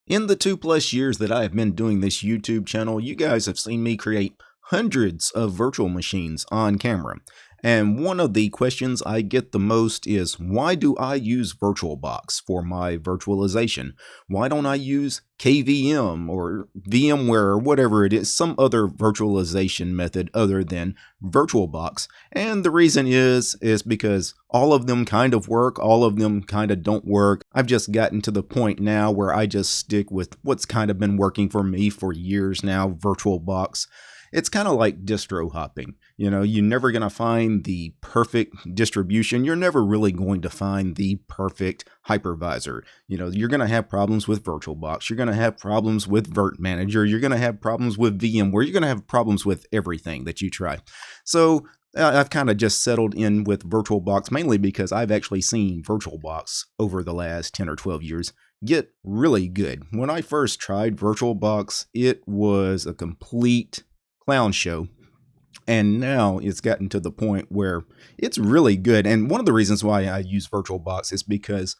In the 2+ years that I have been doing this YouTube channel, you guys have seen me create hundreds of virtual machines on camera. And one of the questions I get the most is, why do I use VirtualBox for my virtualization? Why don't I use KVM or VMware or whatever it is, some other virtualization method other than VirtualBox? And the reason is because all of them kind of work, all of them kind of don't work. I've just gotten to the point now where I just stick with what's kind of been working for me for years now, VirtualBox. It's kind of like distro hopping. You know, you're never going to find the perfect distribution. You're never really going to find the perfect hypervisor. You know, you're going to have problems with VirtualBox. You're going to have problems with Virt-Manager. You're going to have problems with VMware. You're going to have problems with everything that you try. So I've kind of just settled in with VirtualBox mainly because I've actually seen VirtualBox over the last 10 or 12 years get really good. When I first tried VirtualBox, it was a complete clown show, and now it's gotten to the point where it's really good. And one of the reasons why I use VirtualBox is because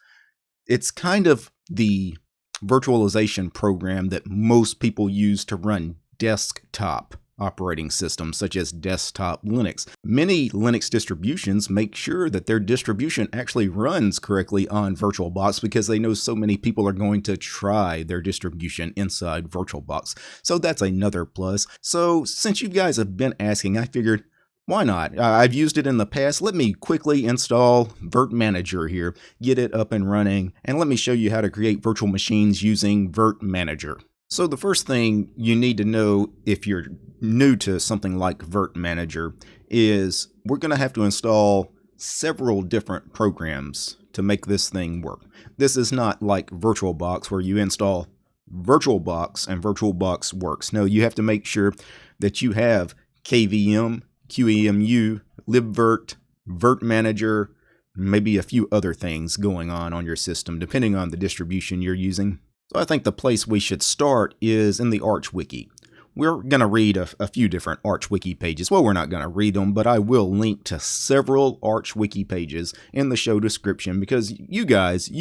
it's kind of the virtualization program that most people use to run desktop operating systems such as desktop Linux. Many Linux distributions make sure that their distribution actually runs correctly on VirtualBox because they know so many people are going to try their distribution inside VirtualBox. So that's another plus. So since you guys have been asking, I figured, why not? I've used it in the past. Let me quickly install Virt-Manager here, get it up and running, and let me show you how to create virtual machines using Virt-Manager. So the first thing you need to know if you're new to something like Virt-Manager is we're going to have to install several different programs to make this thing work. This is not like VirtualBox where you install VirtualBox and VirtualBox works. No, you have to make sure that you have KVM, qemu, libvirt, Virt-Manager, maybe a few other things going on your system depending on the distribution you're using. So I think the place we should start is in the Arch Wiki. We're going to read a few different Arch Wiki pages. Well, we're not going to read them, but I will link to several Arch Wiki pages in the show description because you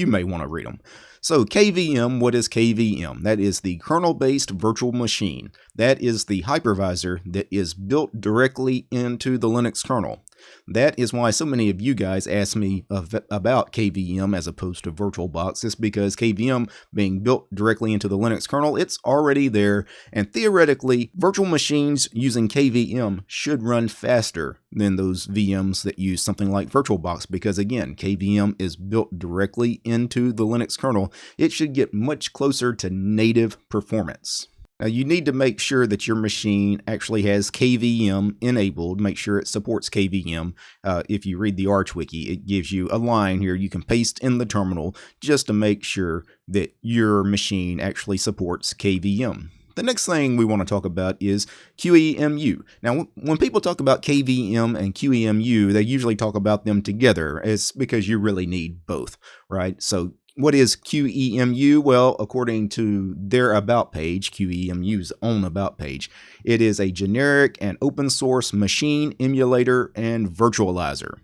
may want to read them. So KVM, what is KVM? That is the kernel-based virtual machine. That is the hypervisor that is built directly into the Linux kernel. That is why so many of you guys ask me about KVM as opposed to VirtualBox. It's because KVM being built directly into the Linux kernel, it's already there, and theoretically, virtual machines using KVM should run faster than those VMs that use something like VirtualBox because, again, KVM is built directly into the Linux kernel. It should get much closer to native performance. Now, you need to make sure that your machine actually has KVM enabled. Make sure it supports KVM. If you read the Arch Wiki, it gives you a line here you can paste in the terminal just to make sure that your machine actually supports KVM. The next thing we want to talk about is qemu. Now, when people talk about KVM and qemu, they usually talk about them together. It's because you really need both, right? So what is qemu? Well, according to their About page, QEMU's own About page, it is a generic and open source machine emulator and virtualizer.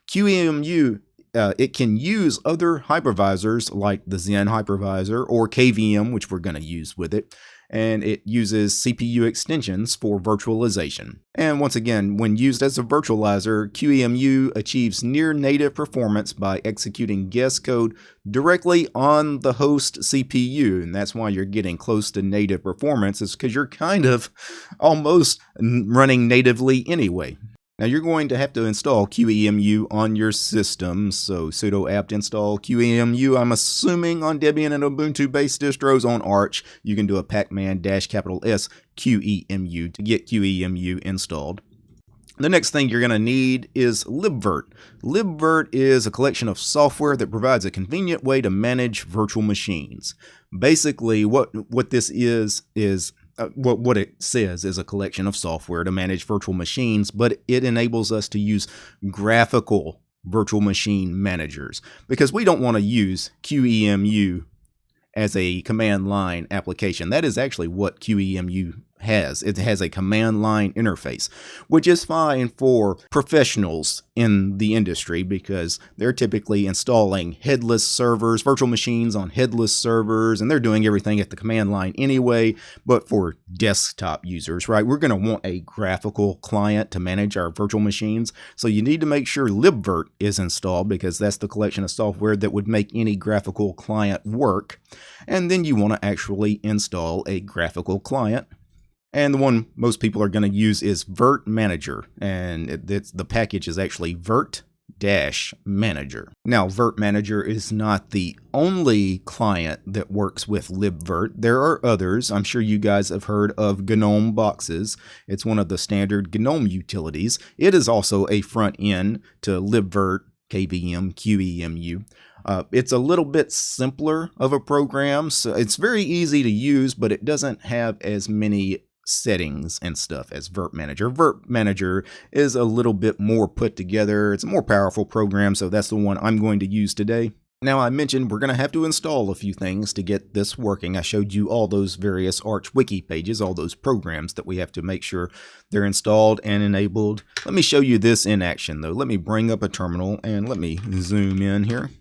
QEMU, it can use other hypervisors like the Xen hypervisor or KVM, which we're going to use with it. And it uses CPU extensions for virtualization. And once again, when used as a virtualizer, qemu achieves near native performance by executing guest code directly on the host CPU. And that's why you're getting close to native performance, is because you're kind of almost running natively anyway. Now you're going to have to install qemu on your system, so sudo apt install qemu. I'm assuming on Debian and Ubuntu based distros. On Arch, you can do a pacman-S qemu to get qemu installed. The next thing you're going to need is libvirt. Libvirt is a collection of software that provides a convenient way to manage virtual machines. Basically, what this is what it says is a collection of software to manage virtual machines, but it enables us to use graphical virtual machine managers because we don't want to use qemu as a command line application. That is actually what qemu has. It has a command line interface, which is fine for professionals in the industry because they're typically installing headless servers, virtual machines on headless servers, and they're doing everything at the command line anyway. But for desktop users, right, we're going to want a graphical client to manage our virtual machines. So you need to make sure libvirt is installed because that's the collection of software that would make any graphical client work. And then you want to actually install a graphical client. And the one most people are going to use is Virt-Manager, and the package is actually Virt-Manager. Now, Virt-Manager is not the only client that works with libvirt. There are others. I'm sure you guys have heard of GNOME boxes. It's one of the standard GNOME utilities. It is also a front end to libvirt, qemu-img. It's a little bit simpler of a program, so it's very easy to use, but it doesn't have as many settings and stuff as Virt-Manager. Virt-Manager is a little bit more put together. It's a more powerful program, so that's the one I'm going to use today. Now, I mentioned we're going to have to install a few things to get this working. I showed you all those various Arch Wiki pages, all those programs that we have to make sure they're installed and enabled. Let me show you this in action, though. Let me bring up a terminal and let me zoom in here.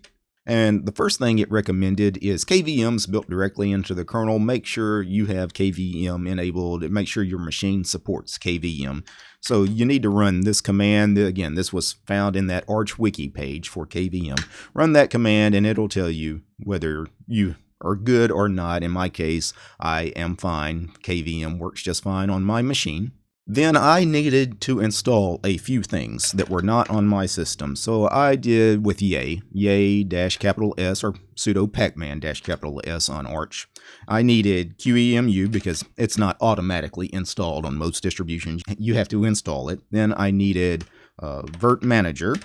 And the first thing it recommended is KVMs built directly into the kernel. Make sure you have KVM enabled. Make sure your machine supports KVM. So you need to run this command. Again, this was found in that Arch Wiki page for KVM. Run that command and it'll tell you whether you are good or not. In my case, I am fine. KVM works just fine on my machine. Then I needed to install a few things that were not on my system. So I did with yay -S or sudo pacman-S on Arch. I needed qemu because it's not automatically installed on most distributions. You have to install it. Then I needed Virt-Manager,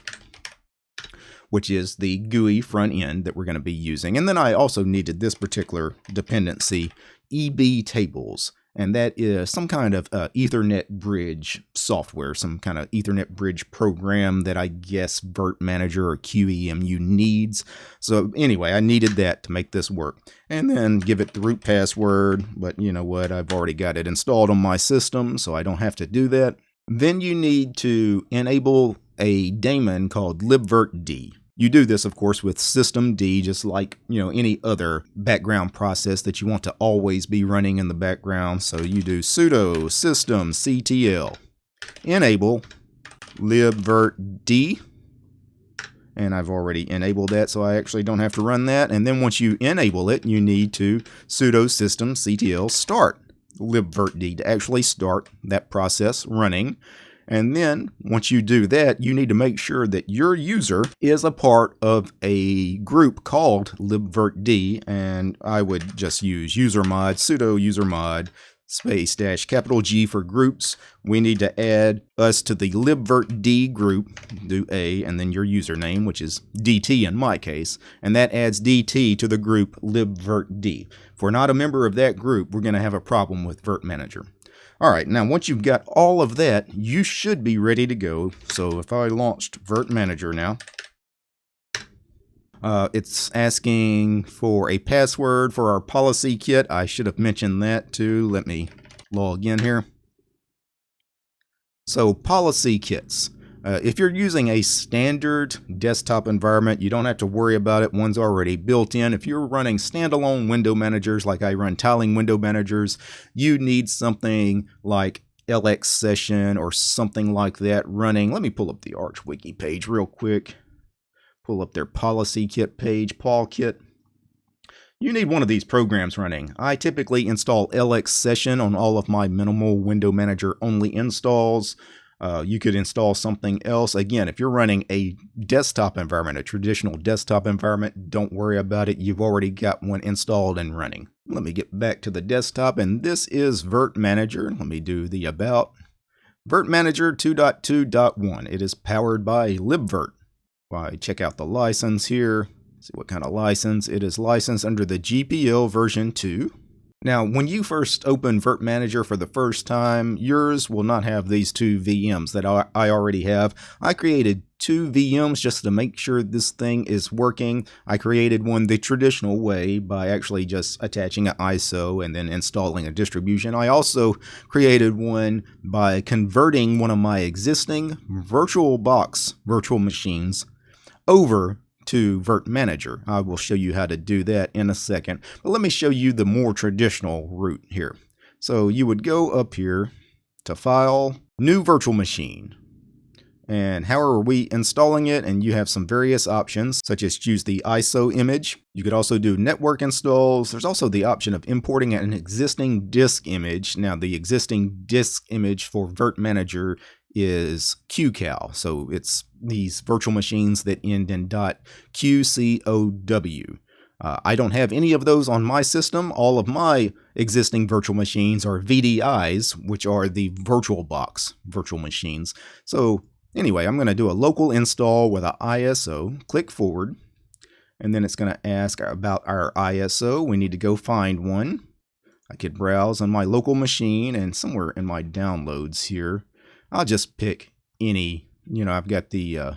which is the GUI front end that we're going to be using. And then I also needed this particular dependency, ebtables. And that is some kind of Ethernet bridge software, some kind of Ethernet bridge program that I guess Virt-Manager or qemu needs. So anyway, I needed that to make this work. And then give it the root password, but you know what, I've already got it installed on my system, so I don't have to do that. Then you need to enable a daemon called libvirtd. You do this, of course, with systemctl, just like, any other background process that you want to always be running in the background. So you do sudo systemctl enable libvirtd, and I've already enabled that, so I actually don't have to run that. And then once you enable it, you need to sudo systemctl start libvirtd to actually start that process running. And then once you do that, you need to make sure that your user is a part of a group called libvirtd, and I would just use usermod, sudo usermod space -G for groups. We need to add us to the libvirtd group, do A, and then your username, which is DT in my case, and that adds DT to the group libvirtd. If we're not a member of that group, we're going to have a problem with Virt-Manager. All right, now once you've got all of that, you should be ready to go. So if I launched Virt-Manager now, it's asking for a password for our policy kit. I should have mentioned that too. Let me log in here. So policy kits. If you're using a standard desktop environment, you don't have to worry about it. One's already built in. If you're running standalone window managers, like I run tiling window managers, you need something like LX Session or something like that running. Let me pull up the Arch Wiki page real quick. Pull up their policy kit page, Paul Kit. You need one of these programs running. I typically install LX Session on all of my minimal window manager only installs. You could install something else. Again, if you're running a desktop environment, a traditional desktop environment, don't worry about it. You've already got one installed and running. Let me get back to the desktop, and this is Virt-Manager. Let me do the about. Virt-Manager 2.2.1. It is powered by libvirt. I check out the license here. See what kind of license. It is licensed under the GPL version 2. Now, when you first open Virt-Manager for the first time, yours will not have these two VMs that I already have. I created two VMs just to make sure this thing is working. I created one the traditional way by actually just attaching an ISO and then installing a distribution. I also created one by converting one of my existing Virtualbox virtual machines over to Virt-Manager. I will show you how to do that in a second, but let me show you the more traditional route here. So you would go up here to File, New Virtual Machine, and how are we installing it? And you have some various options, such as choose the ISO image. You could also do network installs. There's also the option of importing an existing disk image. Now, the existing disk image for Virt-Manager is QCal, so it's these virtual machines that end in .qcow. I don't have any of those on my system. All of my existing virtual machines are VDIs, which are the VirtualBox virtual machines. So anyway, I'm going to do a local install with an ISO, click forward, and then it's going to ask about our ISO. We need to go find one. I could browse on my local machine, and somewhere in my downloads here, I'll just pick any, I've got the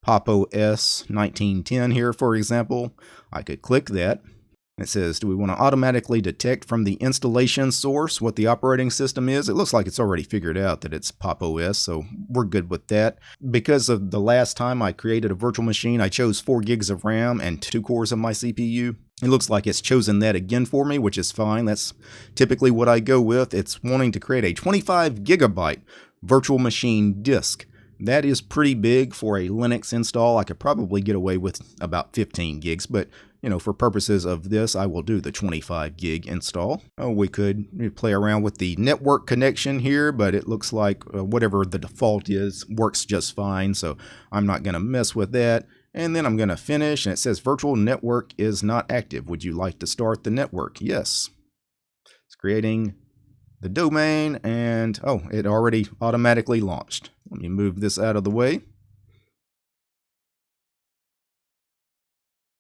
Pop! OS 1910 here, for example. I could click that. It says, do we want to automatically detect from the installation source what the operating system is? It looks like it's already figured out that it's Pop! OS, so we're good with that. Because of the last time I created a virtual machine, I chose 4 gigs of RAM and 2 cores of my CPU. It looks like it's chosen that again for me, which is fine. That's typically what I go with. It's wanting to create a 25 gigabyte virtual machine disk. That is pretty big for a Linux install. I could probably get away with about 15 gigs, but for purposes of this, I will do the 25 gig install. We could play around with the network connection here, but it looks like whatever the default is works just fine, so I'm not going to mess with that. And then I'm going to finish, and it says virtual network is not active. Would you like to start the network? Yes. It's creating the domain, and it already automatically launched. Let me move this out of the way.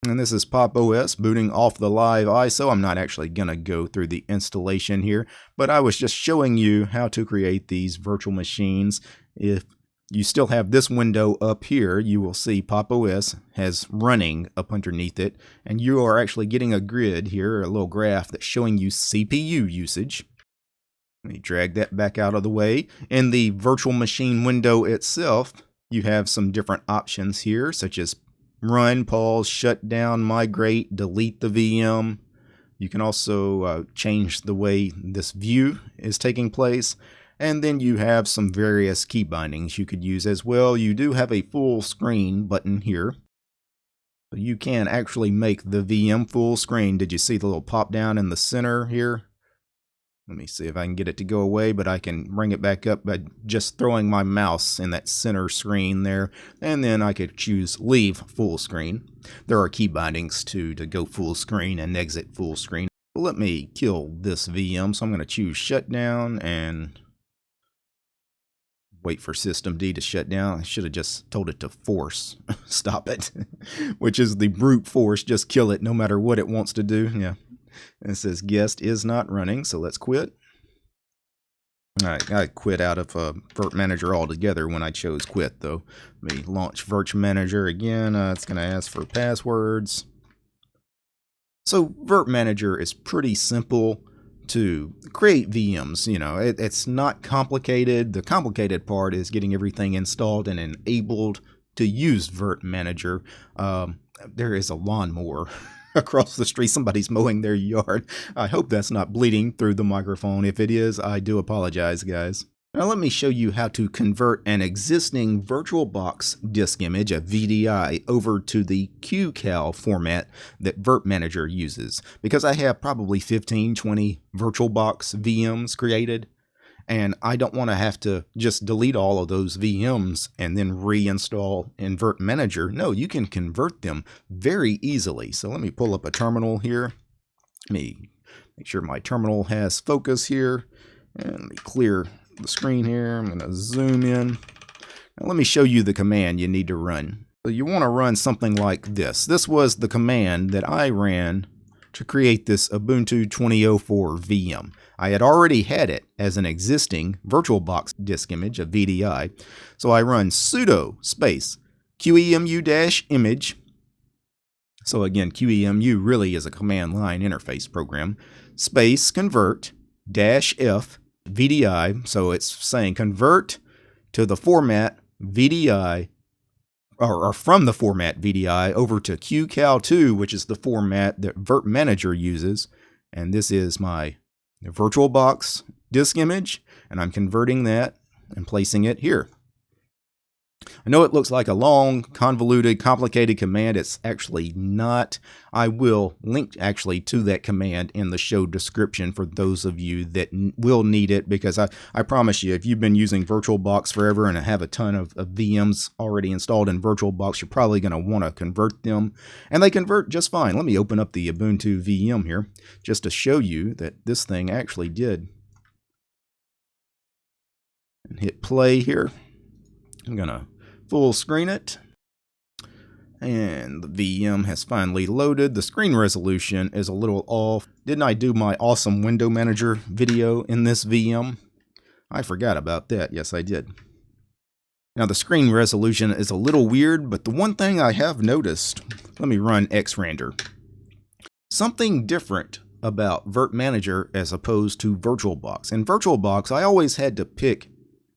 And this is Pop! OS booting off the live ISO. I'm not actually going to go through the installation here, but I was just showing you how to create these virtual machines. If you still have this window up here, you will see Pop! OS has running up underneath it, and you are actually getting a grid here, a little graph that's showing you CPU usage. Let me drag that back out of the way. In the virtual machine window itself, you have some different options here, such as run, pause, shut down, migrate, delete the VM. You can also change the way this view is taking place. And then you have some various key bindings you could use as well. You do have a full screen button here. So you can actually make the VM full screen. Did you see the little pop down in the center here? Let me see if I can get it to go away, but I can bring it back up by just throwing my mouse in that center screen there. And then I could choose leave full screen. There are key bindings too to go full screen and exit full screen. Let me kill this VM, so I'm going to choose shutdown and wait for systemd to shut down. I should have just told it to force stop it, which is the brute force, just kill it no matter what it wants to do. Yeah. And it says guest is not running, so let's quit. Alright, I quit out of Virt-Manager altogether when I chose quit, though. Let me launch Virt-Manager again. It's going to ask for passwords. So Virt-Manager is pretty simple to create VMs. It's not complicated. The complicated part is getting everything installed and enabled to use Virt-Manager. There is a lawnmower across the street. Somebody's mowing their yard. I hope that's not bleeding through the microphone. If it is, I do apologize, guys. Now let me show you how to convert an existing VirtualBox disk image, a VDI, over to the QCal format that Virt-Manager uses. Because I have probably 15, 20 VirtualBox VMs created, and I don't want to have to just delete all of those VMs and then reinstall in Virt-Manager. No, you can convert them very easily. So let me pull up a terminal here. Let me make sure my terminal has focus here. And let me clear the screen here. I'm going to zoom in. Now let me show you the command you need to run. So you want to run something like this. This was the command that I ran to create this Ubuntu 2004 VM. I had already had it as an existing VirtualBox disk image, a VDI. So I run sudo space qemu-img. So again, qemu really is a command line interface program. Space convert -f VDI. So it's saying convert to the format VDI, or from the format VDI over to qcal2, which is the format that Virt-Manager uses. And this is my VirtualBox disk image, and I'm converting that and placing it here. I know it looks like a long, convoluted, complicated command. It's actually not. I will link actually to that command in the show description for those of you that will need it, because I promise you, if you've been using VirtualBox forever and have a ton of VMs already installed in VirtualBox, you're probably going to want to convert them, and they convert just fine. Let me open up the Ubuntu VM here just to show you that this thing actually did. And hit play here. I'm going to full screen it, and the VM has finally loaded. The screen resolution is a little off. Didn't I do my awesome window manager video in this VM? I forgot about that. Yes, I did. Now the screen resolution is a little weird, but the one thing I have noticed, let me run xrender. Something different about Virt-Manager as opposed to VirtualBox. In VirtualBox, I always had to pick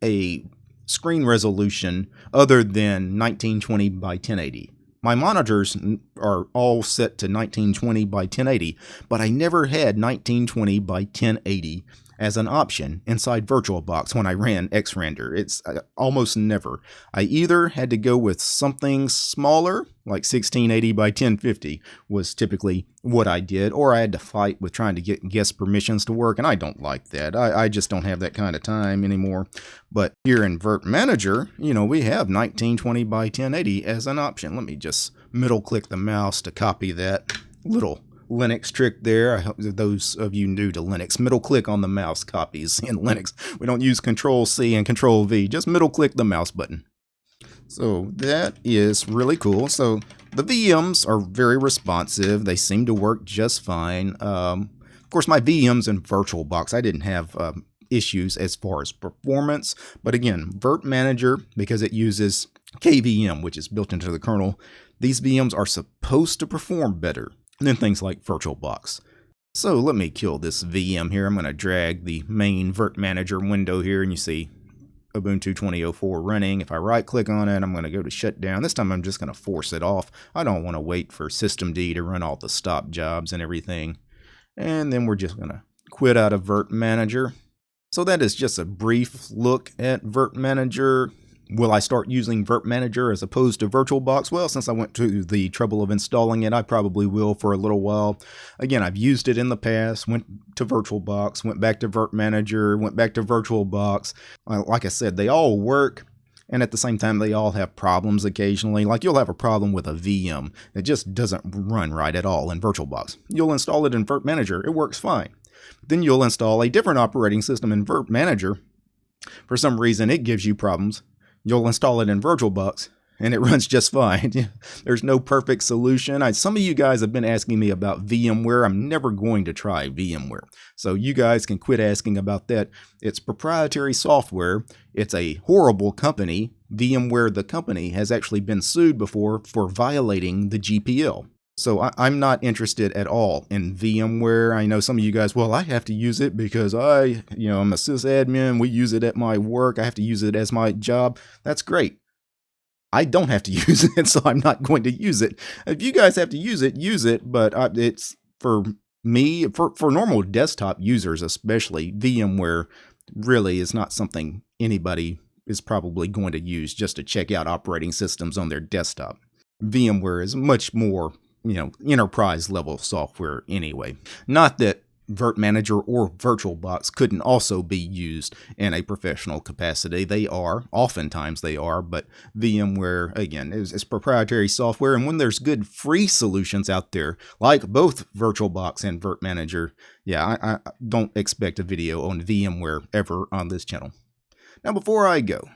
a screen resolution other than 1920 by 1080. My monitors are all set to 1920 by 1080, but I never had 1920 by 1080 as an option inside VirtualBox when I ran xrender. It's almost never. I either had to go with something smaller, like 1680 by 1050 was typically what I did, or I had to fight with trying to get guest permissions to work, and I don't like that. I just don't have that kind of time anymore. But here in Virt-Manager, you know, we have 1920 by 1080 as an option. Let me just middle click the mouse to copy that little Linux trick there. I hope those of you new to Linux, middle click on the mouse copies in Linux. We don't use Control C and Control V, just middle click the mouse button. So that is really cool. So the VMs are very responsive. They seem to work just fine. Of course, my VMs in VirtualBox, I didn't have issues as far as performance. But again, Virt-Manager, because it uses KVM, which is built into the kernel, these VMs are supposed to perform better than things like VirtualBox. So let me kill this VM here. I'm going to drag the main Virt-Manager window here, and you see Ubuntu 2004 running. If I right click on it, I'm going to go to shutdown. This time I'm just going to force it off. I don't want to wait for systemctl to run all the stop jobs and everything. And then we're just going to quit out of Virt-Manager. So that is just a brief look at Virt-Manager. Will I start using Virt-Manager as opposed to VirtualBox? Well, since I went to the trouble of installing it, I probably will for a little while. Again, I've used it in the past, went to VirtualBox, went back to Virt-Manager, went back to VirtualBox. Like I said, they all work, and at the same time, they all have problems occasionally. Like you'll have a problem with a VM that just doesn't run right at all in VirtualBox. You'll install it in Virt-Manager, it works fine. Then you'll install a different operating system in Virt-Manager. For some reason, it gives you problems. You'll install it in VirtualBox, and it runs just fine. There's no perfect solution. Some of you guys have been asking me about VMware. I'm never going to try VMware. So you guys can quit asking about that. It's proprietary software. It's a horrible company. VMware, the company, has actually been sued before for violating the GPL. So I'm not interested at all in VMware. I know some of you guys, well, I have to use it because I'm a sysadmin. We use it at my work. I have to use it as my job. That's great. I don't have to use it, so I'm not going to use it. If you guys have to use it, but it's for me, for normal desktop users especially, VMware really is not something anybody is probably going to use just to check out operating systems on their desktop. VMware is much more enterprise level software anyway. Not that Virt-Manager or VirtualBox couldn't also be used in a professional capacity. They are, oftentimes they are, but VMware, again, is proprietary software, and when there's good free solutions out there, like both VirtualBox and Virt-Manager, yeah, I don't expect a video on VMware ever on this channel. Now, before I go,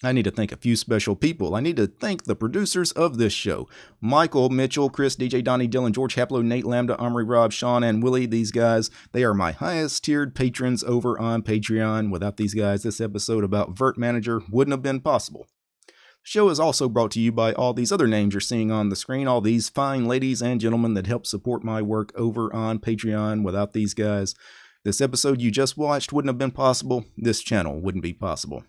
I need to thank a few special people. I need to thank the producers of this show. Michael, Mitchell, Chris, DJ, Donnie, Dylan, George, Haplo, Nate, Lambda, Omri, Rob, Sean, and Willie. These guys, they are my highest tiered patrons over on Patreon. Without these guys, this episode about Virt-Manager wouldn't have been possible. The show is also brought to you by all these other names you're seeing on the screen, all these fine ladies and gentlemen that help support my work over on Patreon. Without these guys, this episode you just watched wouldn't have been possible. This channel wouldn't be possible.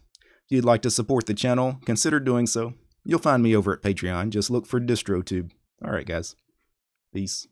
If you'd like to support the channel, consider doing so. You'll find me over at Patreon. Just look for DistroTube. Alright guys. Peace.